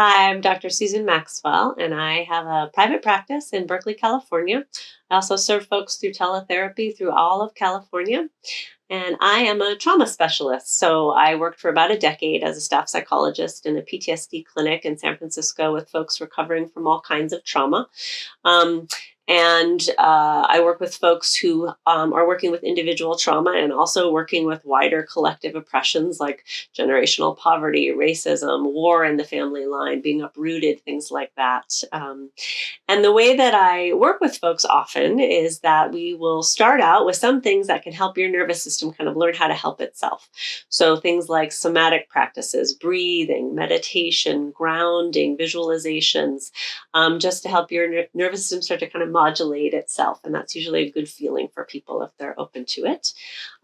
Hi, I'm Dr. Susan Maxwell, and I have a private practice in Berkeley, California. I also serve folks through teletherapy through all of California, and I am a trauma specialist. So I worked for about a decade as a staff psychologist in a PTSD clinic in San Francisco with folks recovering from all kinds of trauma. Um, and I work with folks who are working with individual trauma and also working with wider collective oppressions like generational poverty, racism, war in the family line, being uprooted, things like that. And the way that I work with folks often is that we will start out with some things that can help your nervous system kind of learn how to help itself. So things like somatic practices, breathing, meditation, grounding, visualizations, just to help your nervous system start to kind of modulate itself. And that's usually a good feeling for people if they're open to it.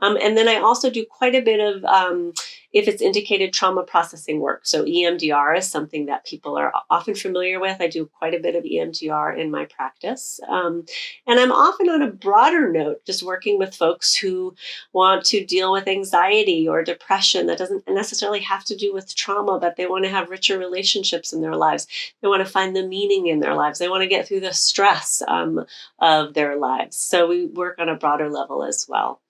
And then I also do quite a bit of if it's indicated trauma processing work. So EMDR is something that people are often familiar with. I do quite a bit of EMDR in my practice. And I'm often on a broader note, just working with folks who want to deal with anxiety or depression that doesn't necessarily have to do with trauma, but they want to have richer relationships in their lives. They want to find the meaning in their lives. They want to get through the stress of their lives. So we work on a broader level as well.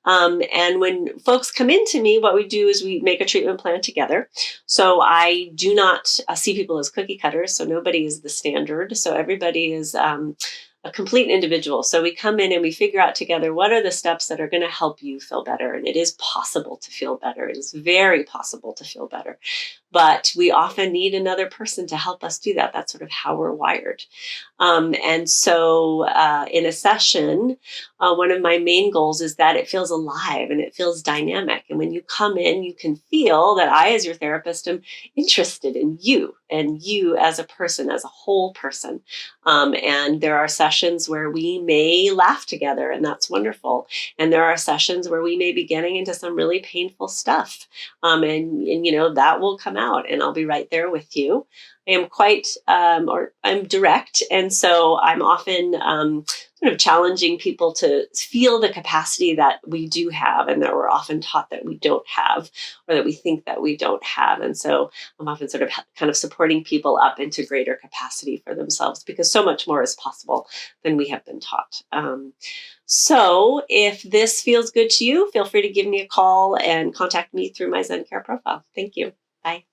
And when folks come in to me, what we do is we make a treatment plan together. So I do not see people as cookie cutters. So nobody is the standard. So everybody is a complete individual. So we come in and we figure out together what are the steps that are going to help you feel better. And it is possible to feel better. It is very possible to feel better. But we often need another person to help us do that. That's sort of how we're wired. And so in a session, one of my main goals is that it feels alive and it feels dynamic. And when you come in, you can feel that I, as your therapist, am interested in you and you as a person, as a whole person. And there are sessions where we may laugh together, and that's wonderful. And there are sessions where we may be getting into some really painful stuff. And you know, that will come out, and I'll be right there with you. I am I'm direct. And so I'm often sort of challenging people to feel the capacity that we do have and that we're often taught that we don't have, or that we think that we don't have. And so I'm often sort of kind of supporting people up into greater capacity for themselves, because so much more is possible than we have been taught. So if this feels good to you, feel free to give me a call and contact me through my Zencare profile. Thank you. Bye.